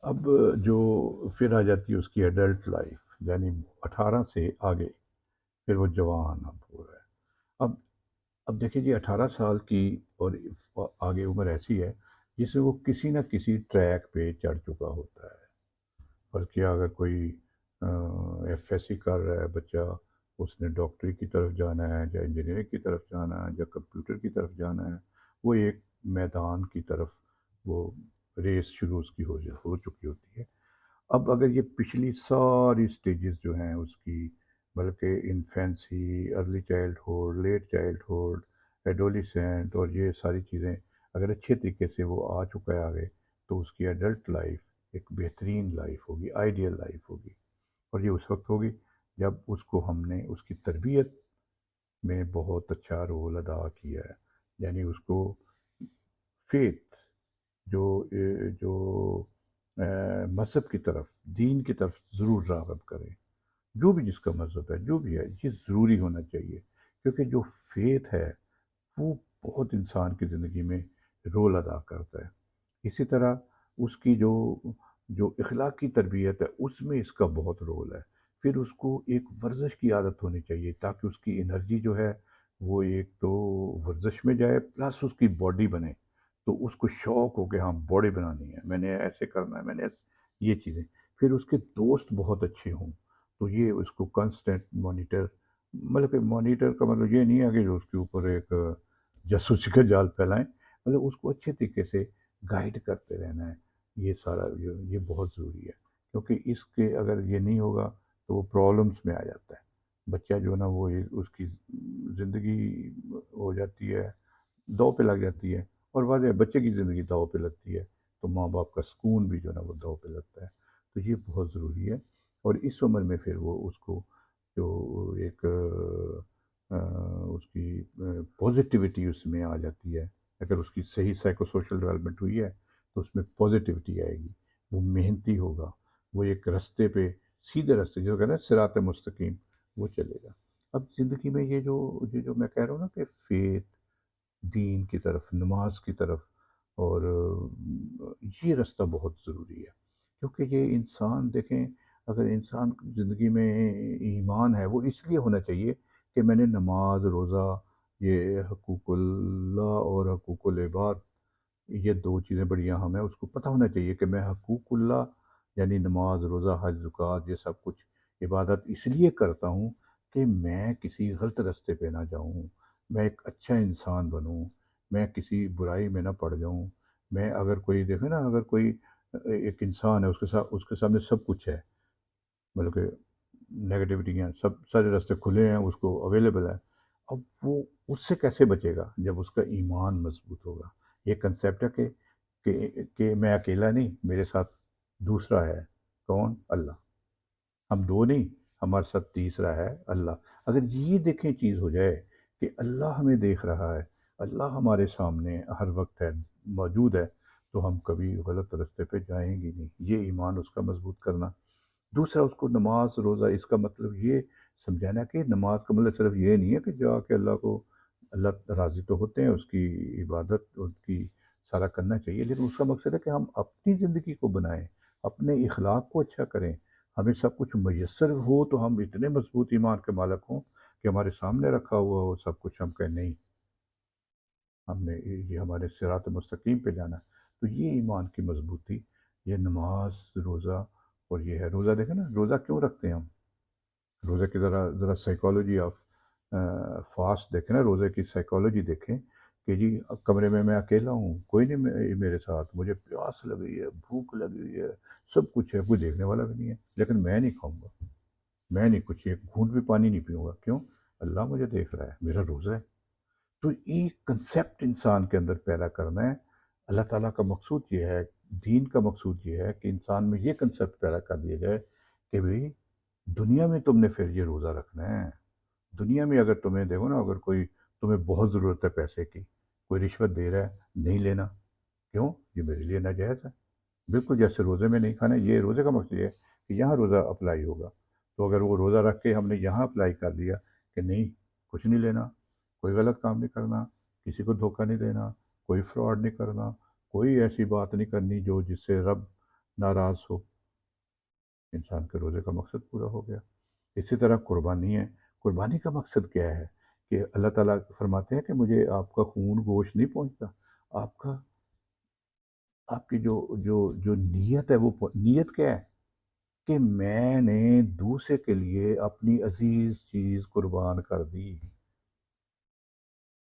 اب جو پھر آ جاتی ہے اس کی ایڈلٹ لائف، یعنی 18 سے آگے، پھر وہ جوان اب ہو رہا ہے۔ اب اب دیکھیں جی 18 سال کی اور آگے عمر ایسی ہے جس میں وہ کسی نہ کسی ٹریک پہ چڑھ چکا ہوتا ہے۔ بلکہ اگر کوئی ایف ایس سی کر رہا ہے بچہ، اس نے ڈاکٹری کی طرف جانا ہے یا انجینئرنگ کی طرف جانا ہے یا کمپیوٹر کی طرف جانا ہے، وہ ایک میدان کی طرف وہ ریس شروع اس کی ہو چکی ہوتی ہے۔ اب اگر یہ پچھلی ساری سٹیجز جو ہیں اس کی، بلکہ infancy, early childhood, late childhood, adolescent اور یہ ساری چیزیں اگر اچھے طریقے سے وہ آ چکا ہے آگے، تو اس کی ایڈلٹ لائف ایک بہترین لائف ہوگی، آئیڈیل لائف ہوگی۔ اور یہ اس وقت ہوگی جب اس کو ہم نے اس کی تربیت میں بہت اچھا رول ادا کیا ہے، یعنی اس کو فیتھ، جو مذہب کی طرف، دین کی طرف ضرور راغب کریں۔ جو بھی جس کا مذہب ہے، جو بھی ہے، یہ ضروری ہونا چاہیے، کیونکہ جو فیتھ ہے وہ بہت انسان کی زندگی میں رول ادا کرتا ہے۔ اسی طرح اس کی جو اخلاقی تربیت ہے اس میں اس کا بہت رول ہے۔ پھر اس کو ایک ورزش کی عادت ہونی چاہیے تاکہ اس کی انرجی جو ہے وہ ایک تو ورزش میں جائے پلس اس کی باڈی بنے، تو اس کو شوق ہو کہ ہاں باڈی بنانی ہے، میں نے ایسے کرنا ہے، میں نے یہ چیزیں۔ پھر اس کے دوست بہت اچھے ہوں، تو یہ اس کو کانسٹنٹ مانیٹر، مطلب کہ مانیٹر کا مطلب یہ نہیں ہے کہ جو اس کے اوپر ایک جاسوسی کا جال پھیلائیں، مطلب اس کو اچھے طریقے سے گائیڈ کرتے رہنا ہے۔ یہ سارا یہ بہت ضروری ہے، کیونکہ اس کے اگر یہ نہیں ہوگا تو وہ پرابلمس میں آ جاتا ہے بچہ جو ہے نا، وہ اس کی زندگی ہو جاتی ہے، دو پہ لگ جاتی ہے۔ اور واضح ہے بچے کی زندگی داؤ پہ لگتی ہے تو ماں باپ کا سکون بھی جو ہے نا وہ داؤ پہ لگتا ہے۔ تو یہ بہت ضروری ہے۔ اور اس عمر میں پھر وہ اس کو جو ایک اس کی پازیٹیوٹی اس میں آ جاتی ہے، اگر اس کی صحیح سائیکو سوشل ڈیولپمنٹ ہوئی ہے تو اس میں پازیٹیوٹی آئے گی، وہ محنتی ہوگا، وہ ایک رستے پہ، سیدھے رستے جو کہتے ہیں صراط مستقیم، وہ چلے گا۔ اب زندگی میں یہ جو میں کہہ رہا ہوں نا کہ فیتھ، دین کی طرف، نماز کی طرف، اور یہ رستہ بہت ضروری ہے، کیونکہ یہ انسان دیکھیں، اگر انسان کی زندگی میں ایمان ہے وہ اس لیے ہونا چاہیے کہ میں نے نماز، روزہ، یہ حقوق اللہ اور حقوق العباد، یہ دو چیزیں بڑی اہم ہیں، اس کو پتہ ہونا چاہیے کہ میں حقوق اللہ یعنی نماز، روزہ، حج، زکوٰۃ، یہ سب کچھ عبادت اس لیے کرتا ہوں کہ میں کسی غلط راستے پہ نہ جاؤں، میں ایک اچھا انسان بنوں، میں کسی برائی میں نہ پڑ جاؤں۔ میں اگر کوئی دیکھے نا، اگر کوئی ایک انسان ہے، اس کے سامنے سب کچھ ہے، مطلب کہ نگیٹیوٹی ہیں، سب سارے راستے کھلے ہیں، اس کو اویلیبل ہے، اب وہ اس سے کیسے بچے گا جب اس کا ایمان مضبوط ہوگا؟ یہ کنسیپٹ ہے کہ میں اکیلا نہیں، میرے ساتھ دوسرا ہے، کون؟ اللہ۔ ہم دو نہیں، ہمارے ساتھ تیسرا ہے اللہ۔ اگر یہ دیکھیں چیز ہو جائے کہ اللہ ہمیں دیکھ رہا ہے، اللہ ہمارے سامنے ہر وقت ہے، موجود ہے، تو ہم کبھی غلط راستے پہ جائیں گے نہیں۔ یہ ایمان اس کا مضبوط کرنا۔ دوسرا، اس کو نماز، روزہ، اس کا مطلب یہ سمجھانا کہ نماز کا مطلب صرف یہ نہیں ہے کہ جا کے اللہ کو، اللہ راضی تو ہوتے ہیں، اس کی عبادت اس کی سارا کرنا چاہیے، لیکن اس کا مقصد ہے کہ ہم اپنی زندگی کو بنائیں، اپنے اخلاق کو اچھا کریں، ہمیں سب کچھ میسر ہو تو ہم اتنے مضبوط ایمان کے مالک ہوں کہ ہمارے سامنے رکھا ہوا ہو سب کچھ، ہم کہیں نہیں، ہم نے یہ ہمارے صراط مستقیم پہ جانا ہے۔ تو یہ ایمان کی مضبوطی، یہ نماز، روزہ، اور یہ ہے روزہ۔ دیکھیں نا روزہ کیوں رکھتے ہیں ہم؟ روزے کی ذرا سائیکالوجی آف فاسٹ دیکھیں نا، روزے کی سائیکالوجی دیکھیں کہ جی اب کمرے میں اکیلا ہوں، کوئی نہیں میرے ساتھ، مجھے پیاس لگی ہے، بھوک لگی ہوئی ہے، سب کچھ ہے، کوئی دیکھنے والا بھی نہیں ہے، لیکن میں نہیں کھاؤں گا، میں نہیں کچھ ایک گھونٹ بھی پانی نہیں پیوں گا، کیوں؟ اللہ مجھے دیکھ رہا ہے، میرا روزہ ہے۔ تو ایک کنسیپٹ انسان کے اندر پیدا کرنا ہے۔ اللہ تعالیٰ کا مقصود یہ ہے، دین کا مقصود یہ ہے کہ انسان میں یہ کنسیپٹ پیدا کر دیا جائے کہ بھئی دنیا میں تم نے پھر یہ روزہ رکھنا ہے۔ دنیا میں اگر تمہیں دیکھو نا، اگر کوئی تمہیں بہت ضرورت ہے پیسے کی، کوئی رشوت دے رہا ہے، نہیں لینا، کیوں؟ یہ میرے لیے ناجائز ہے۔ بالکل جیسے روزے میں نہیں کھانا، یہ روزے کا مقصد یہ ہے کہ یہاں روزہ اپلائی ہوگا، تو اگر وہ روزہ رکھ کے ہم نے یہاں اپلائی کر لیا کہ نہیں، کچھ نہیں لینا، کوئی غلط کام نہیں کرنا، کسی کو دھوکہ نہیں دینا، کوئی فراڈ نہیں کرنا، کوئی ایسی بات نہیں کرنی جو جس سے رب ناراض ہو، انسان کے روزے کا مقصد پورا ہو گیا۔ اسی طرح قربانی ہے، قربانی کا مقصد کیا ہے؟ کہ اللہ تعالیٰ فرماتے ہیں کہ مجھے آپ کا خون گوشت نہیں پہنچتا، آپ کا آپ کی جو نیت ہے وہ نیت کیا ہے؟ کہ میں نے دوسرے کے لیے اپنی عزیز چیز قربان کر دی۔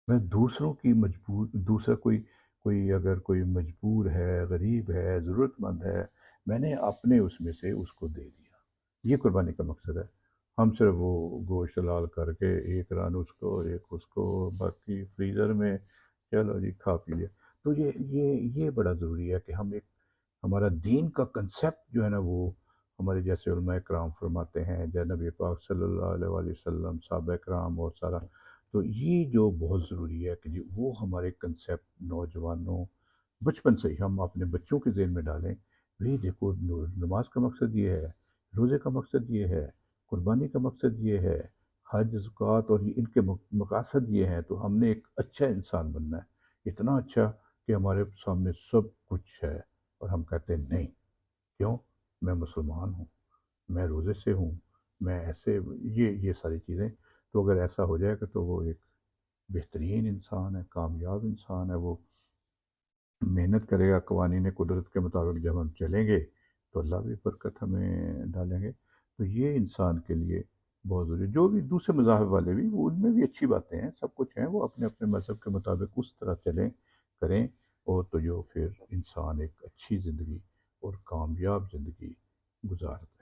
میں دوسروں کی مجبور، دوسرا کوئی اگر کوئی مجبور ہے، غریب ہے، ضرورت مند ہے، میں نے اپنے اس میں سے اس کو دے دیا۔ یہ قربانی کا مقصد ہے۔ ہم صرف وہ گوشت لال کر کے ایک رن اس کو ایک اس کو، باقی فریزر میں، چلو جی کھا پی لیا۔ تو یہ بڑا ضروری ہے کہ ہم ایک، ہمارا دین کا کنسیپٹ جو ہے نا وہ، ہمارے جیسے علماء کرام فرماتے ہیں، جیسے نبی پاک صلی اللہ علیہ وآلہ وسلم، صحابہ کرام اور سارا، تو یہ جو بہت ضروری ہے کہ جی وہ ہمارے کنسیپٹ نوجوانوں بچپن سے ہی ہم اپنے بچوں کے ذہن میں ڈالیں۔ بھئی دیکھو، نماز کا مقصد یہ ہے، روزے کا مقصد یہ ہے، قربانی کا مقصد یہ ہے، حج زکوٰۃ اور ان کے مقاصد یہ ہیں، تو ہم نے ایک اچھا انسان بننا ہے، اتنا اچھا کہ ہمارے سامنے سب کچھ ہے اور ہم کہتے ہیں نہیں، کیوں؟ میں مسلمان ہوں، میں روزے سے ہوں، میں ایسے، یہ ساری چیزیں، تو اگر ایسا ہو جائے گا تو وہ ایک بہترین انسان ہے، کامیاب انسان ہے وہ، محنت کرے گا قوانین قدرت کے مطابق، جب ہم چلیں گے تو اللہ بھی برکت ہمیں ڈالیں گے۔ تو یہ انسان کے لیے بہت ضروری، جو بھی دوسرے مذاہب والے بھی، وہ ان میں بھی اچھی باتیں ہیں، سب کچھ ہیں، وہ اپنے اپنے مذہب کے مطابق اس طرح چلیں کریں، اور تو جو پھر انسان ایک اچھی زندگی اور کامیاب زندگی گزارتا ہے۔